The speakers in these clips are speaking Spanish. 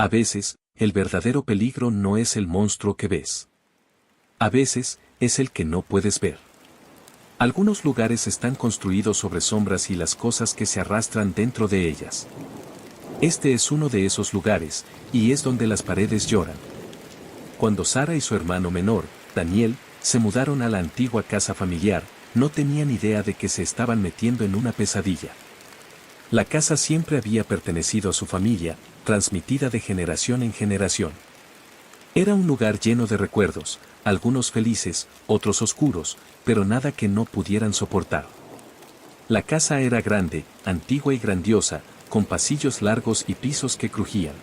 A veces, el verdadero peligro no es el monstruo que ves. A veces, es el que no puedes ver. Algunos lugares están construidos sobre sombras y las cosas que se arrastran dentro de ellas. Este es uno de esos lugares, y es donde las paredes lloran. Cuando Sara y su hermano menor, Daniel, se mudaron a la antigua casa familiar, no tenían idea de que se estaban metiendo en una pesadilla. La casa siempre había pertenecido a su familia, transmitida de generación en generación. Era un lugar lleno de recuerdos, algunos felices, otros oscuros, pero nada que no pudieran soportar. La casa era grande, antigua y grandiosa, con pasillos largos y pisos que crujían.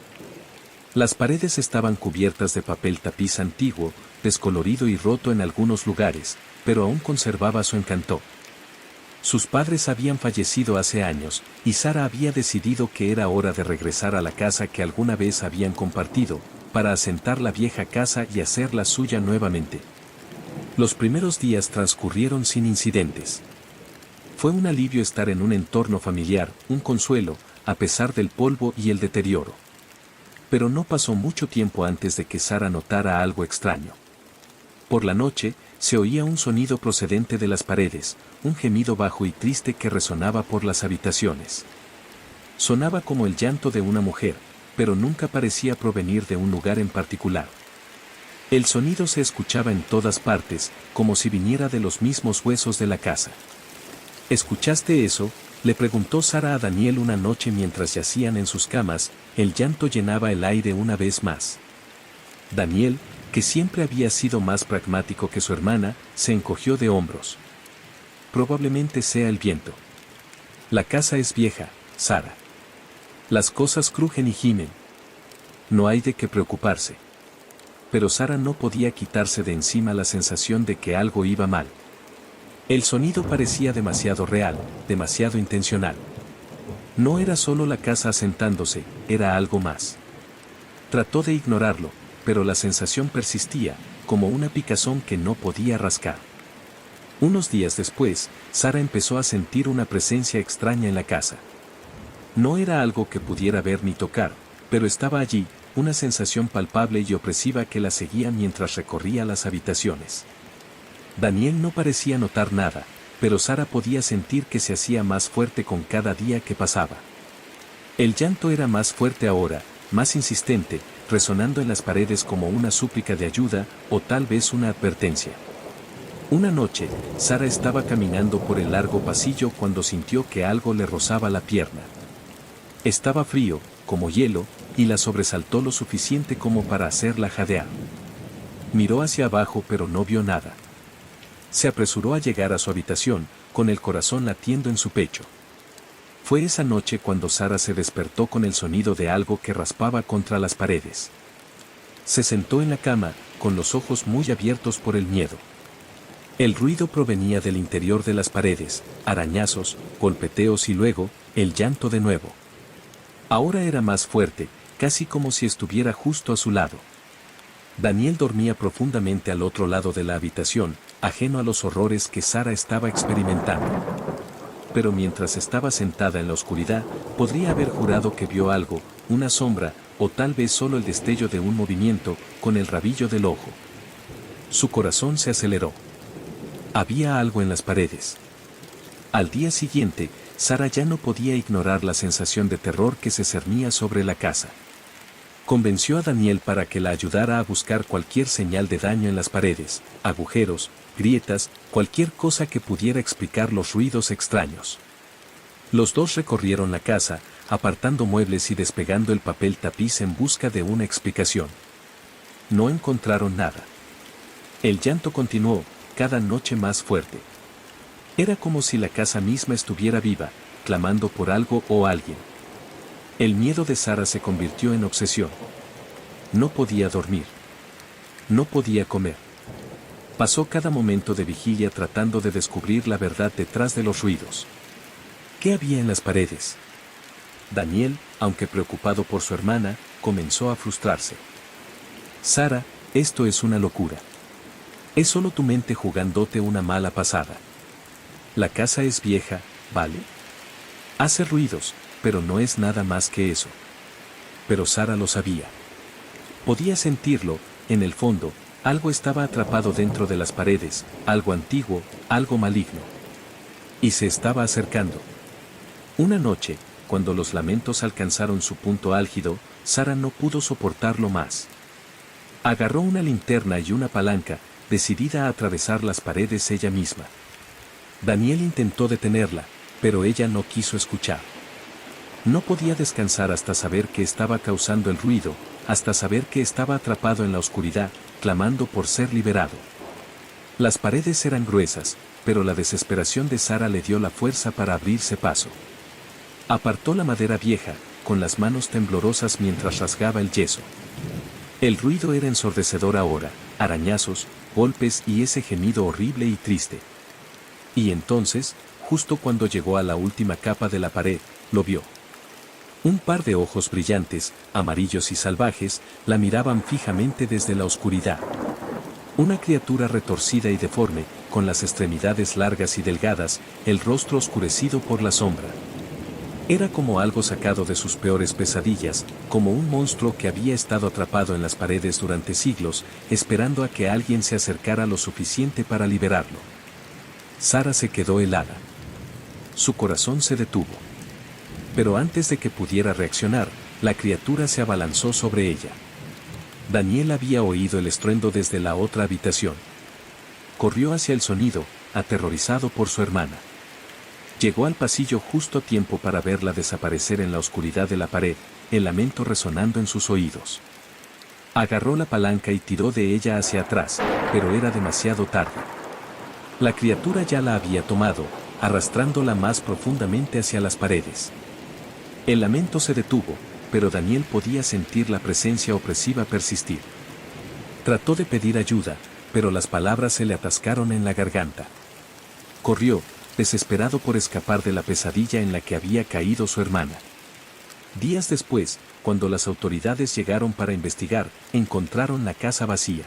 Las paredes estaban cubiertas de papel tapiz antiguo, descolorido y roto en algunos lugares, pero aún conservaba su encanto. Sus padres habían fallecido hace años, y Sara había decidido que era hora de regresar a la casa que alguna vez habían compartido, para asentar la vieja casa y hacerla suya nuevamente. Los primeros días transcurrieron sin incidentes. Fue un alivio estar en un entorno familiar, un consuelo, a pesar del polvo y el deterioro. Pero no pasó mucho tiempo antes de que Sara notara algo extraño. Por la noche, se oía un sonido procedente de las paredes, un gemido bajo y triste que resonaba por las habitaciones. Sonaba como el llanto de una mujer, pero nunca parecía provenir de un lugar en particular. El sonido se escuchaba en todas partes, como si viniera de los mismos huesos de la casa. ¿Escuchaste eso?, le preguntó Sara a Daniel una noche mientras yacían en sus camas. El llanto llenaba el aire una vez más. Daniel, que siempre había sido más pragmático que su hermana, se encogió de hombros. Probablemente sea el viento. La casa es vieja, Sara. Las cosas crujen y gimen. No hay de qué preocuparse. Pero Sara no podía quitarse de encima la sensación de que algo iba mal. El sonido parecía demasiado real, demasiado intencional. No era solo la casa asentándose, era algo más. Trató de ignorarlo, pero la sensación persistía, como una picazón que no podía rascar. Unos días después, Sara empezó a sentir una presencia extraña en la casa. No era algo que pudiera ver ni tocar, pero estaba allí, una sensación palpable y opresiva que la seguía mientras recorría las habitaciones. Daniel no parecía notar nada, pero Sara podía sentir que se hacía más fuerte con cada día que pasaba. El llanto era más fuerte ahora, más insistente, resonando en las paredes como una súplica de ayuda, o tal vez una advertencia. Una noche, Sara estaba caminando por el largo pasillo cuando sintió que algo le rozaba la pierna. Estaba frío, como hielo, y la sobresaltó lo suficiente como para hacerla jadear. Miró hacia abajo pero no vio nada. Se apresuró a llegar a su habitación, con el corazón latiendo en su pecho. Fue esa noche cuando Sara se despertó con el sonido de algo que raspaba contra las paredes. Se sentó en la cama, con los ojos muy abiertos por el miedo. El ruido provenía del interior de las paredes, arañazos, golpeteos y luego, el llanto de nuevo. Ahora era más fuerte, casi como si estuviera justo a su lado. Daniel dormía profundamente al otro lado de la habitación, ajeno a los horrores que Sara estaba experimentando. Pero mientras estaba sentada en la oscuridad, podría haber jurado que vio algo, una sombra, o tal vez solo el destello de un movimiento, con el rabillo del ojo. Su corazón se aceleró. Había algo en las paredes. Al día siguiente, Sara ya no podía ignorar la sensación de terror que se cernía sobre la casa. Convenció a Daniel para que la ayudara a buscar cualquier señal de daño en las paredes, agujeros, grietas, cualquier cosa que pudiera explicar los ruidos extraños. Los dos recorrieron la casa, apartando muebles y despegando el papel tapiz en busca de una explicación. No encontraron nada. El llanto continuó, cada noche más fuerte. Era como si la casa misma estuviera viva, clamando por algo o alguien. El miedo de Sara se convirtió en obsesión. No podía dormir. No podía comer. Pasó cada momento de vigilia tratando de descubrir la verdad detrás de los ruidos. ¿Qué había en las paredes? Daniel, aunque preocupado por su hermana, comenzó a frustrarse. Sara, esto es una locura. Es solo tu mente jugándote una mala pasada. La casa es vieja, ¿vale? Hace ruidos, pero no es nada más que eso. pero Sara lo sabía. Podía sentirlo, en el fondo, algo estaba atrapado dentro de las paredes, algo antiguo, algo maligno. Y se estaba acercando. Una noche, cuando los lamentos alcanzaron su punto álgido, Sara no pudo soportarlo más. Agarró una linterna y una palanca, decidida a atravesar las paredes ella misma. Daniel intentó detenerla, pero ella no quiso escuchar. No podía descansar hasta saber qué estaba causando el ruido, hasta saber que estaba atrapado en la oscuridad, clamando por ser liberado. Las paredes eran gruesas, pero la desesperación de Sara le dio la fuerza para abrirse paso. Apartó la madera vieja, con las manos temblorosas mientras rasgaba el yeso. El ruido era ensordecedor ahora, arañazos, golpes y ese gemido horrible y triste. Y entonces, justo cuando llegó a la última capa de la pared, lo vio. Un par de ojos brillantes, amarillos y salvajes, la miraban fijamente desde la oscuridad. Una criatura retorcida y deforme, con las extremidades largas y delgadas, el rostro oscurecido por la sombra. Era como algo sacado de sus peores pesadillas, como un monstruo que había estado atrapado en las paredes durante siglos, esperando a que alguien se acercara lo suficiente para liberarlo. Sara se quedó helada. Su corazón se detuvo. Pero antes de que pudiera reaccionar, la criatura se abalanzó sobre ella. Daniel había oído el estruendo desde la otra habitación. Corrió hacia el sonido, aterrorizado por su hermana. Llegó al pasillo justo a tiempo para verla desaparecer en la oscuridad de la pared, el lamento resonando en sus oídos. Agarró la palanca y tiró de ella hacia atrás, pero era demasiado tarde. La criatura ya la había tomado, arrastrándola más profundamente hacia las paredes. El lamento se detuvo, pero Daniel podía sentir la presencia opresiva persistir. Trató de pedir ayuda, pero las palabras se le atascaron en la garganta. Corrió, desesperado por escapar de la pesadilla en la que había caído su hermana. Días después, cuando las autoridades llegaron para investigar, encontraron la casa vacía.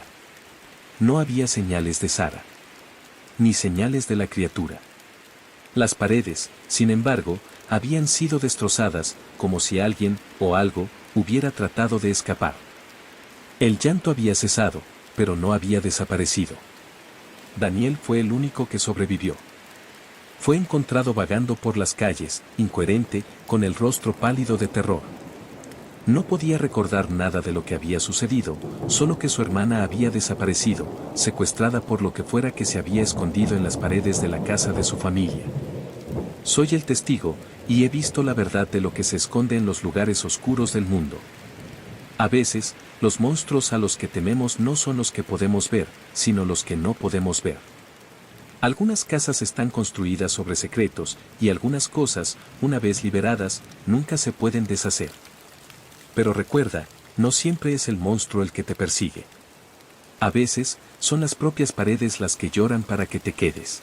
No había señales de Sara, ni señales de la criatura. Las paredes, sin embargo, habían sido destrozadas, como si alguien, o algo, hubiera tratado de escapar. El llanto había cesado, pero no había desaparecido. Daniel fue el único que sobrevivió. Fue encontrado vagando por las calles, incoherente, con el rostro pálido de terror. No podía recordar nada de lo que había sucedido, solo que su hermana había desaparecido, secuestrada por lo que fuera que se había escondido en las paredes de la casa de su familia. Soy el testigo, y he visto la verdad de lo que se esconde en los lugares oscuros del mundo. A veces, los monstruos a los que tememos no son los que podemos ver, sino los que no podemos ver. Algunas casas están construidas sobre secretos, y algunas cosas, una vez liberadas, nunca se pueden deshacer. Pero recuerda, no siempre es el monstruo el que te persigue. A veces, son las propias paredes las que lloran para que te quedes.